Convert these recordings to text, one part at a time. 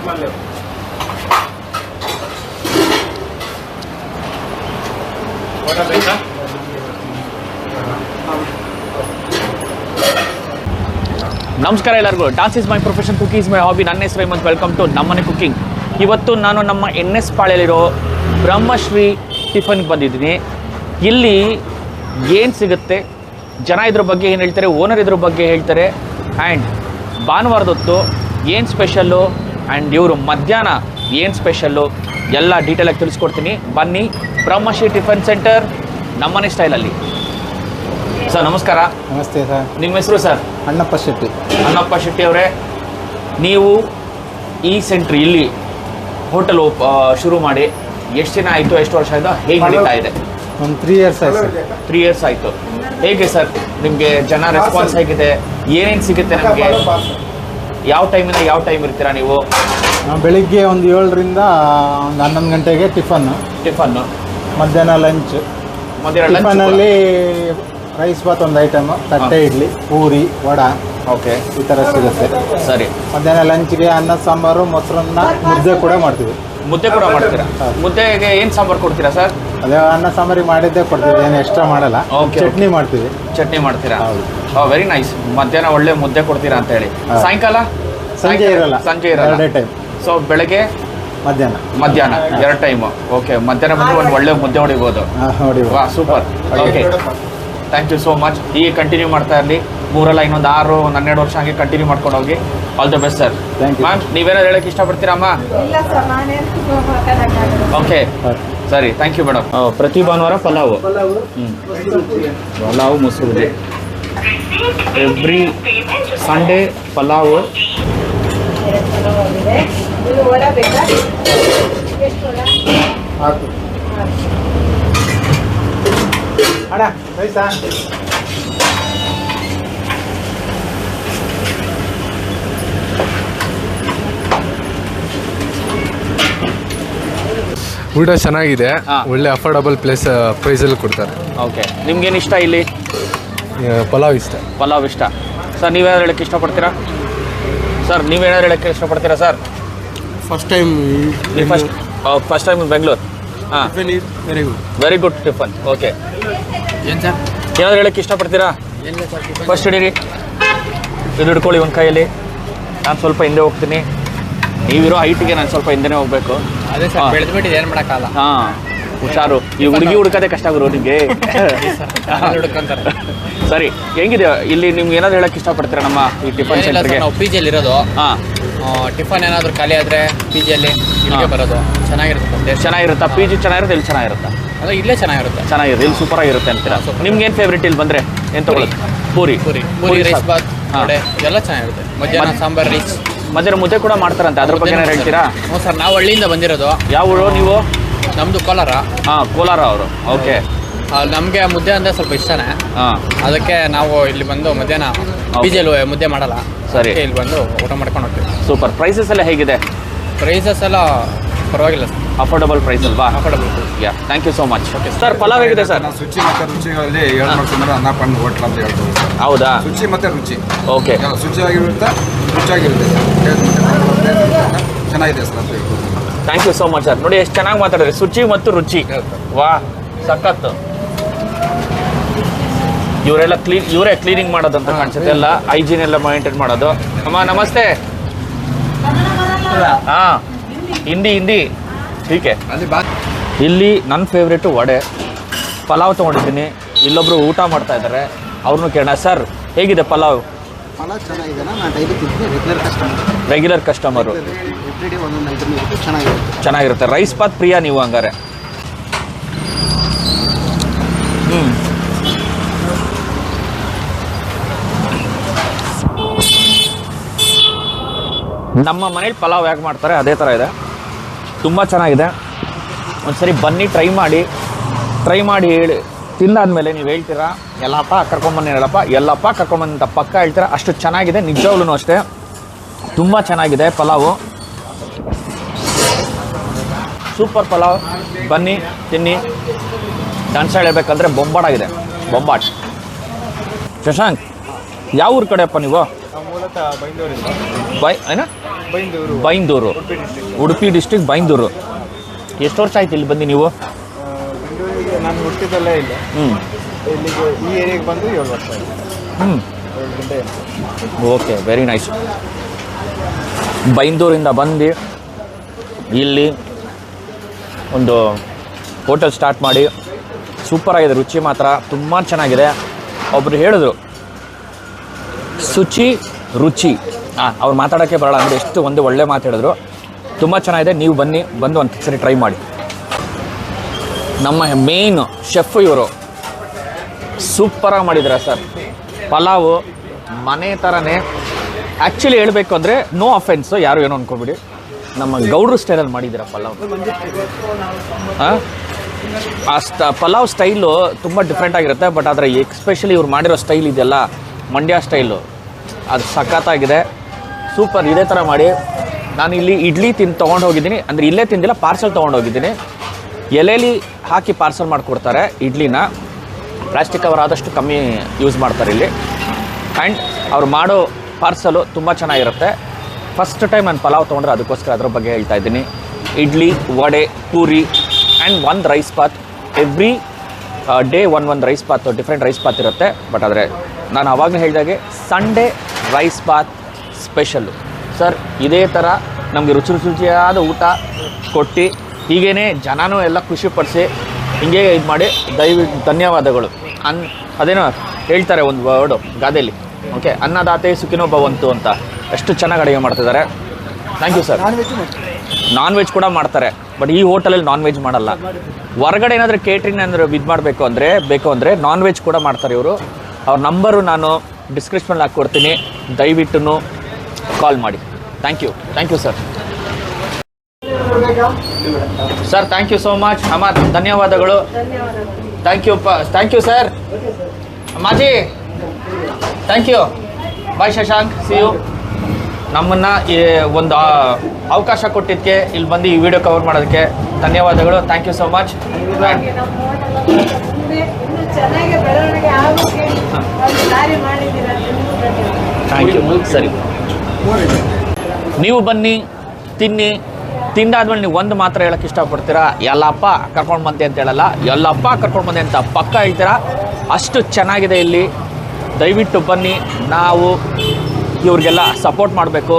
ನಮಸ್ಕಾರ ಎಲ್ಲರಿಗೂ. Dance is my profession, cooking is my hobby. ನನ್ನ ಹೆಸರು ಹೇಮಂತ್. ವೆಲ್ಕಮ್ ಟು ನಮ್ಮನೆ ಕುಕಿಂಗ್. ಇವತ್ತು ನಾನು ನಮ್ಮ NS ಪಾಳ್ಯಲ್ಲಿರೋ ಬ್ರಹ್ಮಶ್ರೀ ಟಿಫನ್ಗೆ ಬಂದಿದ್ದೀನಿ. ಇಲ್ಲಿ ಏನು ಸಿಗುತ್ತೆ, ಜನ ಇದ್ರ ಬಗ್ಗೆ ಏನು ಹೇಳ್ತಾರೆ, ಓನರ್ ಇದ್ರ ಬಗ್ಗೆ ಹೇಳ್ತಾರೆ, ಆ್ಯಂಡ್ ಭಾನುವಾರದೊತ್ತು ಏನು ಸ್ಪೆಷಲ್ಲು ಆ್ಯಂಡ್ ಇವರು ಮಧ್ಯಾಹ್ನ ಏನು ಸ್ಪೆಷಲ್ಲು ಎಲ್ಲ ಡೀಟೇಲಾಗಿ ತಿಳಿಸ್ಕೊಡ್ತೀನಿ. ಬನ್ನಿ, ಬ್ರಹ್ಮಶ್ರೀ ಟಿಫನ್ ಸೆಂಟರ್ ನಮ್ಮನೆ ಸ್ಟೈಲಲ್ಲಿ. ಸರ್ ನಮಸ್ಕಾರ. ನಮಸ್ತೆ ಸರ್. ನಿಮ್ಮ ಹೆಸರು ಸರ್? ಅಣ್ಣಪ್ಪ ಶೆಟ್ಟಿ. ಅಣ್ಣಪ್ಪ ಶೆಟ್ಟಿ ಅವರೇ, ನೀವು ಈ ಸೆಂಟ್ರ್ ಇಲ್ಲಿ ಹೋಟೆಲ್ ಶುರು ಮಾಡಿ ಎಷ್ಟು ದಿನ ಆಯಿತು, ಎಷ್ಟು ವರ್ಷ ಆಯಿತು, ಹೇಗೆ ನಡೀತಾ ಇದೆ? ಒಂದು 3 years ಆಯ್ತು ಸರ್. 3 years ಆಯಿತು. ಹೇಗೆ ಸರ್ ನಿಮಗೆ ಜನ ರೆಸ್ಪಾನ್ಸ್ ಹೇಗಿದೆ? ಏನೇನು ಸಿಗುತ್ತೆ ನಮಗೆ? ಯಾವ ಟೈಮಿಂದ ಯಾವ ಟೈಮ್ ಇರ್ತೀರಾ ನೀವು? ನಾವು ಬೆಳಿಗ್ಗೆ ಒಂದು 7ರಿಂದ ಒಂದು 11 ಗಂಟೆಗೆ ಟಿಫನ್ನು, ಮಧ್ಯಾಹ್ನ ಲಂಚ್. ಟಿಫನಲ್ಲಿ ರೈಸ್ ಬಾತ್ ಒಂದು ಐಟಮ್, ತಟ್ಟೆ ಇಡ್ಲಿ, ಪೂರಿ, ವಡಾ, ಓಕೆ, ಈ ಥರ ಸಿಗುತ್ತೆ. ಸರಿ. ಮಧ್ಯಾಹ್ನ ಲಂಚ್ಗೆ ಅನ್ನ ಸಾಂಬಾರು, ಮೊಸರನ್ನ, ಮುದ್ದೆ ಕೂಡ ಮಾಡ್ತೀವಿ. ಮುದ್ದೆ ಕೂಡ ಮಾಡ್ತೀರಾ? ಮುದ್ದೆಗೆ ಏನು ಸಾಂಬಾರು ಕೊಡ್ತೀರಾ ಸರ್? ಅದೇ ಅನ್ನ ಸಾಂಬಾರಿಗೆ ಮಾಡಿದ್ದೇ ಕೊಡ್ತೀವಿ, ಏನು ಎಕ್ಸ್ಟ್ರಾ ಮಾಡಲ್ಲ. ಚಟ್ನಿ ಮಾಡ್ತೀವಿ. ಚಟ್ನಿ ಮಾಡ್ತೀರಾ? Very nice. ಮಧ್ಯಾಹ್ನ ಒಳ್ಳೆ ಮುದ್ದೆ ಕೊಡ್ತೀರಾ ಅಂತ ಹೇಳಿ. ಸಾಯಂಕಾಲ? ಸಂಜೆ ಇರಲ್ಲ. 2 ಟೈಮ್. ಸೊ ಬೆಳಗ್ಗೆ ಮಧ್ಯಾಹ್ನ 2 ಟೈಮು. ಓಕೆ, ಮಧ್ಯಾಹ್ನ ಬಂದು ಒಂದು ಒಳ್ಳೆ ಮುದ್ದೆ ಹೊಡಿಬೋದು. ವಾ, super. Okay, thank you so much. ಹೀಗೆ ಕಂಟಿನ್ಯೂ ಮಾಡ್ತಾ ಇರಲಿ. 3 ಇನ್ನೊಂದು 6, 12 ವರ್ಷ ಹಾಗೆ ಕಂಟಿನ್ಯೂ ಮಾಡ್ಕೊಂಡು ಹೋಗಿ. All the best sir. Ma'am, ನೀವೇನಾದ್ರು ಹೇಳಕ್ಕೆ ಇಷ್ಟಪಡ್ತೀರಮ್ಮ? ಓಕೆ, ಸರಿ, ಥ್ಯಾಂಕ್ ಯು ಮೇಡಮ್. ಪ್ರತಿ ಭಾನುವಾರ ಪಲಾವು, ಪಲಾವು ಮೊಸರು. Every Sunday pulao. ಅಣ್ಣ ರೈಸಾ? ಊಟ ಚೆನ್ನಾಗಿದೆ, ಒಳ್ಳೆ ಅಫೋರ್ಡಬಲ್ ಪ್ರೈಸಲ್ಲಿ ಕೊಡ್ತಾರೆ. ಓಕೆ, ನಿಮ್ಗೇನು ಇಷ್ಟ ಇಲ್ಲಿ? ಪಲಾವ್ ಇಷ್ಟ. ಪಲಾವ್ ಇಷ್ಟ. ಸರ್ ನೀವೇನಾದ್ರು ಹೇಳಕ್ಕೆ ಇಷ್ಟಪಡ್ತೀರಾ? ಸರ್ ನೀವೇನಾದ್ರು ಹೇಳಕ್ಕೆ ಇಷ್ಟಪಡ್ತೀರಾ ಸರ್? First time Bengaluru. ಹಾಂ, ವೆರಿ ಗುಡ್ ಟಿಫನ್. ಓಕೆ, ಏನು ಸರ್ ಏನಾದ್ರು ಹೇಳಕ್ಕೆ ಇಷ್ಟಪಡ್ತೀರಾ? ಫಸ್ಟ್ ಹಿಡೀರಿ, ಇದು ಹಿಡ್ಕೊಳ್ಳಿ ಒಂದು ಕೈಯಲ್ಲಿ. ನಾನು ಸ್ವಲ್ಪ ಹಿಂದೆ ಹೋಗ್ತೀನಿ. ನೀವಿರೋ ಹೈಟಿಗೆ ನಾನು ಸ್ವಲ್ಪ ಹಿಂದೆನೇ ಹೋಗ್ಬೇಕು. ಅದೇ ಸರ್, ಬೆಳೆದ್ಬಿಟ್ಟಿದೆ, ಏನು ಮಾಡೋಕ್ಕಾಗಲ್ಲ. ಹಾಂ, ಹುಷಾರು. ಈ ಹುಡುಗಿ ಹುಡ್ಕೋದೇ ಕಷ್ಟ ಆಗುರು ನಿಮಗೆ. ಹುಡ್ಕೊಂತಾರೆ. ಸರಿ, ಹೆಂಗಿದೆ ಇಲ್ಲಿ? ನಿಮ್ಗೆ ಏನಾದ್ರು ಹೇಳಕ್ಕೆ ಇಷ್ಟಪಡ್ತೀರಾ ನಮ್ಮ ಈ ಟಿಫನ್ ಸೆಂಟರ್ಗೆ? ನಾವು PG ಅಲ್ಲಿ ಇರೋದು. ಹಾಂ, ಟಿಫನ್ ಏನಾದರೂ ಖಾಲಿ ಆದರೆ PG ಅಲ್ಲಿ ಇಲ್ಲಿಗೆ ಬರೋದು ಚೆನ್ನಾಗಿರುತ್ತೆ. ಚೆನ್ನಾಗಿರುತ್ತಾ? PG ಚೆನ್ನಾಗಿರುತ್ತೆ? ಇಲ್ಲಿ ಚೆನ್ನಾಗಿರುತ್ತಾ? ಅದು ಇಲ್ಲೇ ಚೆನ್ನಾಗಿರುತ್ತೆ. ಚೆನ್ನಾಗಿರುತ್ತೆ, ಇಲ್ಲಿ ಸೂಪರ್ ಆಗಿರುತ್ತೆ ಅಂತೀರಾ? ನಿಮ್ಗೆ ಏನು ಫೇವ್ರೇಟ್ ಇಲ್ಲಿ ಬಂದರೆ? ಏನು ತೊಗೊಳ್ಳೋದು? ಪೂರಿ ರೈಸ್ ಬಾತ್, ವಡೆ ಎಲ್ಲ ಚೆನ್ನಾಗಿರುತ್ತೆ. ಮಧ್ಯಾಹ್ನ ಸಾಂಬಾರ್ ರಿಚ್. ಮಧ್ಯಾಹ್ನ ಮುದ್ದೆ ಕೂಡ ಮಾಡ್ತಾರಂತೆ, ಅದ್ರ ಬಗ್ಗೆ ಏನಾರು ಹೇಳ್ತೀರಾ? ಹ್ಞೂ ಸರ್, ನಾವು ಹಳ್ಳಿಯಿಂದ ಬಂದಿರೋದು. ಯಾವ ಊರು ನೀವು? ನಮ್ಮದು ಕೋಲಾರ. ಹಾಂ, ಕೋಲಾರ ಅವರು. ಓಕೆ, ನಮಗೆ ಮುದ್ದೆ ಅಂದರೆ ಸ್ವಲ್ಪ ಇಷ್ಟನೇ. ಹಾಂ, ಅದಕ್ಕೆ ನಾವು ಇಲ್ಲಿ ಬಂದು ಮಧ್ಯಾಹ್ನ PG ಅಲ್ಲಿ ಮುದ್ದೆ ಮಾಡಲ್ಲ. ಸರಿ, ಇಲ್ಲಿ ಬಂದು ಊಟ ಮಾಡ್ಕೊಂಡು ಹೋಗ್ತೀವಿ. ಸೂಪರ್. ಪ್ರೈಸಸ್ ಎಲ್ಲ ಹೇಗಿದೆ? ಪ್ರೈಸಸ್ ಎಲ್ಲ ಪರವಾಗಿಲ್ಲ ಸರ್, ಅಫೋರ್ಡಬಲ್ ಪ್ರೈಸ್ ಅಲ್ವಾ? Affordable. Yeah, thank you so much. Sir pulao ಹೇಗಿದೆ ಸರ್? ಶುಚಿ ಮತ್ತು ರುಚಿಗಳಲ್ಲಿ 2 ಮಾಡ್ಕೊಂಡ್ರೆ ಅನ್ನಪಣ್ಣ ಹೋಟ್ಲ್ ಅಂತ ಹೇಳ್ಬೋದು ಸರ್. ಹೌದಾ? ಶುಚಿ ಮತ್ತು ರುಚಿ. ಓಕೆ, ಶುಚಿಯಾಗಿರುತ್ತೆ, ರುಚಿಯಾಗಿರುತ್ತೆ ಸರ್. ಚೆನ್ನಾಗಿದೆ ಸರ್ ಅಂತ ಹೇಳ್ಬೋದು. Thank you so much sir. ನೋಡಿ ಎಷ್ಟು ಚೆನ್ನಾಗಿ ಮಾತಾಡಿದ್ರಿ, ಶುಚಿ ಮತ್ತು ರುಚಿ. ವಾ, ಸಖತ್ತು. ಇವರೇ ಕ್ಲೀನಿಂಗ್ ಮಾಡೋದಂತ ಕಾಣಿಸುತ್ತೆ. ಎಲ್ಲ ಹೈಜೀನ್ ಎಲ್ಲ ಮೈಂಟೈನ್ ಮಾಡೋದು. ಅಮ್ಮ ನಮಸ್ತೆ. ಹಾಂ, ಹಿಂದಿ ಹೀಗೆ. ಇಲ್ಲಿ ನನ್ನ ಫೇವ್ರೇಟು ವಡೆ. ಪಲಾವ್ ತೊಗೊಂಡಿದ್ದೀನಿ. ಇಲ್ಲೊಬ್ರು ಊಟ ಮಾಡ್ತಾ ಇದ್ದಾರೆ, ಅವ್ರನ್ನೂ ಕೇಳೋಣ. ಸರ್ ಹೇಗಿದೆ ಪಲಾವ್? ಪಲಾವ್ ಚೆನ್ನಾಗಿದೆ. ನಾನು ಡೈಲಿ ತಿಂತೀನಿ, ರೆಗ್ಯುಲರ್ ಕಸ್ಟಮರು. ಎವ್ರಿಡೇ ಒಂದೊಂದು ಐಟಮ್ ಇರುತ್ತೆ, ಚೆನ್ನಾಗಿರುತ್ತೆ. ರೈಸ್ ಬಾತ್ ಪ್ರಿಯ ನೀವು ಹಂಗಾರೆ? ನಮ್ಮ ಮನೇಲಿ ಪಲಾವ್ ಯಾಕೆ ಮಾಡ್ತಾರೆ ಅದೇ ಥರ ಇದೆ, ತುಂಬ ಚೆನ್ನಾಗಿದೆ. ಒಂದ್ಸರಿ ಬನ್ನಿ, ಟ್ರೈ ಮಾಡಿ ಹೇಳಿ. ತಿಂದಾದ್ಮೇಲೆ ನೀವು ಹೇಳ್ತೀರಾ ಎಲ್ಲಪ್ಪ ಕರ್ಕೊಂಬನ್ನಿ, ಎಲ್ಲಪ್ಪ ಕರ್ಕೊಂಬಂತ ಪಕ್ಕ ಹೇಳ್ತೀರಾ. ಅಷ್ಟು ಚೆನ್ನಾಗಿದೆ, ನಿಜವಾಗ್ಲೂ ಅಷ್ಟೇ ತುಂಬ ಚೆನ್ನಾಗಿದೆ ಪಲಾವು. ಸೂಪರ್ ಪಲಾವ್. ಬನ್ನಿ ತಿನ್ನಿ. ಡಾನ್ಸ್ ಹೇಳಬೇಕಂದ್ರೆ ಬೊಂಬಾಟಾಗಿದೆ, ಬೊಂಬಾಟ್. ಶಶಾಂಕ್, ಯಾವ ಊರ ಕಡೆಯಪ್ಪ ನೀವು? ಮೂಲತಃ ಬೈಂದೂರಿಂದ. ಏನ ಬೈಂದೂರು, ಉಡುಪಿ ಡಿಸ್ಟ್ರಿಕ್ಟ್ ಬೈಂದೂರು. ಎಷ್ಟು ವರ್ಷ ಆಯ್ತು ಇಲ್ಲಿ ಬಂದು ನೀವು? ಬೆಂಗಳೂರಿಗೆ ನಾನು ಹುಟ್ಟಿದಲ್ಲೇ ಇಲ್ಲ, ಇಲ್ಲಿಗೆ ಈ ಏರಿಯಾಗೆ ಬಂದು 7 ವರ್ಷ ಆಯಿತು. 7 ಗಂಟೆ. Okay, very nice. ಬೈಂದೂರಿಂದ ಬಂದು ಇಲ್ಲಿ ಒಂದು ಹೋಟೆಲ್ ಸ್ಟಾರ್ಟ್ ಮಾಡಿ ಸೂಪರಾಗಿದೆ. ರುಚಿ ಮಾತ್ರ ತುಂಬ ಚೆನ್ನಾಗಿದೆ. ಒಬ್ಬರು ಹೇಳಿದ್ರು ಶುಚಿ ರುಚಿ, ಅವ್ರು ಮಾತಾಡೋಕ್ಕೆ ಬರೋಲ್ಲ ಅಂದರೆ ಎಷ್ಟು ಒಂದು ಒಳ್ಳೆ ಮಾತು ಹೇಳಿದ್ರು. ತುಂಬ ಚೆನ್ನಾಗಿದೆ. ನೀವು ಬಂದು ಒಂದು ಸರಿ ಟ್ರೈ ಮಾಡಿ. ನಮ್ಮ ಮೇನ್ ಶೆಫ್ ಇವರು ಸೂಪರಾಗಿ ಮಾಡಿದ್ದಾರೆ ಸರ್. ಪಲಾವು ಮನೆ ಥರನೇ. ಆ್ಯಕ್ಚುಲಿ ಹೇಳಬೇಕು ಅಂದರೆ ನೋ ಅಫೆನ್ಸು, ಯಾರು ಏನೋ ಅಂದ್ಕೊಬಿಡಿ, ನಮ್ಮ ಗೌಡ್ರು ಸ್ಟೈಲಲ್ಲಿ ಮಾಡಿದ್ದೀರ ಪಲಾವ್. ಪಲಾವ್ ಸ್ಟೈಲು ತುಂಬ ಡಿಫ್ರೆಂಟ್ ಆಗಿರುತ್ತೆ. ಬಟ್ ಆದರೆ ಎಕ್ಸ್ಪೆಷಲಿ ಇವ್ರು ಮಾಡಿರೋ ಸ್ಟೈಲ್ ಇದೆಯಲ್ಲ, ಮಂಡ್ಯ ಸ್ಟೈಲು, ಅದು ಸಖತ್ತಾಗಿದೆ. ಸೂಪರ್. ಇದೇ ಥರ ಮಾಡಿ. ನಾನು ಇಲ್ಲಿ ಇಡ್ಲಿ ತೊಗೊಂಡು ಹೋಗಿದ್ದೀನಿ, ಅಂದರೆ ಇಲ್ಲೇ ತಿಂದಿಲ್ಲ, ಪಾರ್ಸಲ್ ತೊಗೊಂಡು ಹೋಗಿದ್ದೀನಿ. ಎಲೆಯಲ್ಲಿ ಹಾಕಿ ಪಾರ್ಸಲ್ ಮಾಡಿಕೊಡ್ತಾರೆ ಇಡ್ಲಿನ. ಪ್ಲಾಸ್ಟಿಕ್ ಕವರ್ ಆದಷ್ಟು ಕಮ್ಮಿ ಯೂಸ್ ಮಾಡ್ತಾರೆ ಇಲ್ಲಿ. ಆ್ಯಂಡ್ ಅವ್ರು ಮಾಡೋ ಪಾರ್ಸಲು ತುಂಬ ಚೆನ್ನಾಗಿರುತ್ತೆ. ಫಸ್ಟ್ ಟೈಮ್ ನಾನು ಪಲಾವ್ ತೊಗೊಂಡ್ರೆ ಅದಕ್ಕೋಸ್ಕರ ಅದ್ರ ಬಗ್ಗೆ ಹೇಳ್ತಾ ಇದ್ದೀನಿ. Idli, vada, puri and 1 rice bath. Every day ಒಂದು rice bath, different rice bath ಇರುತ್ತೆ. ಬಟ್ ಆದರೆ ನಾನು ಆವಾಗಲೇ ಹೇಳಿದಾಗೆ Sunday rice bath special. Sir ಇದೇ ಥರ ನಮಗೆ ರುಚಿಯಾದ ಊಟ ಕೊಟ್ಟು ಹೀಗೇ ಜನನೂ ಎಲ್ಲ ಖುಷಿಪಡಿಸಿ ಹಿಂಗೆ ಇದು ಮಾಡಿ ದಯವಿಟ್ಟು ಧನ್ಯವಾದಗಳು. ಅದೇನೋ ಹೇಳ್ತಾರೆ ಒಂದು ವರ್ಡು ಗಾದೆಯಲ್ಲಿ, ಓಕೆ, ಅನ್ನದಾತೆ ಸುಖಿನೋ ಭವಂತು ಅಂತ. ಎಷ್ಟು ಚೆನ್ನಾಗಿ ಅಡುಗೆ ಮಾಡ್ತಿದ್ದಾರೆ. Thank you sir. Non veg ಕೂಡ ಮಾಡ್ತಾರೆ, ಬಟ್ ಈ ಹೋಟೆಲಲ್ಲಿ ನಾನ್ ವೆಜ್ ಮಾಡಲ್ಲ. ಹೊರಗಡೆ ಏನಾದರೂ ಕೇಟ್ರಿಂಗ್ ಏನಾದರೂ ಇದು ಮಾಡಬೇಕು ಅಂದರೆ ನಾನ್ ವೆಜ್ ಕೂಡ ಮಾಡ್ತಾರೆ ಇವರು. ಅವ್ರ ನಂಬರು ನಾನು ಡಿಸ್ಕ್ರಿಪ್ಷನಲ್ಲಿ ಹಾಕ್ಕೊಡ್ತೀನಿ, ದಯವಿಟ್ಟು ಕಾಲ್ ಮಾಡಿ. Thank you sir. Sir thank you so much. ಅಮ್ಮ ಧನ್ಯವಾದಗಳು. Thank you sir. ಅಮ್ಮಾಜಿ thank you. Bye Shashank, see you. ನಮ್ಮನ್ನು ಒಂದು ಅವಕಾಶ ಕೊಟ್ಟಿದ್ದಕ್ಕೆ ಇಲ್ಲಿ ಬಂದು ಈ ವಿಡಿಯೋ ಕವರ್ ಮಾಡೋದಕ್ಕೆ ಧನ್ಯವಾದಗಳು. Thank you so much. Thank you. ಸರಿ, ನೀವು ಬನ್ನಿ, ತಿಂದಾದ್ಮೇಲೆ ನೀವು ಒಂದು ಮಾತ್ರ ಹೇಳೋಕ್ಕೆ ಇಷ್ಟಪಡ್ತೀರಾ, ಎಲ್ಲಪ್ಪ ಕರ್ಕೊಂಡು ಬಂದೆ ಅಂತ ಹೇಳಲ್ಲ, ಎಲ್ಲಪ್ಪ ಕರ್ಕೊಂಡು ಬಂದೆ ಅಂತ ಪಕ್ಕ ಹೇಳ್ತೀರಾ. ಅಷ್ಟು ಚೆನ್ನಾಗಿದೆ ಇಲ್ಲಿ. ದಯವಿಟ್ಟು ಬನ್ನಿ. ನಾವು ಇವ್ರಿಗೆಲ್ಲ ಸಪೋರ್ಟ್ ಮಾಡಬೇಕು.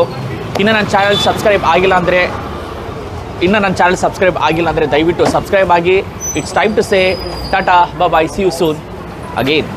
ಇನ್ನು ನನ್ನ ಚಾನಲ್ ಸಬ್ಸ್ಕ್ರೈಬ್ ಆಗಿಲ್ಲ ಅಂದರೆ ದಯವಿಟ್ಟು ಸಬ್ಸ್ಕ್ರೈಬ್ ಆಗಿ. It's time to say tata, bye, see you soon again.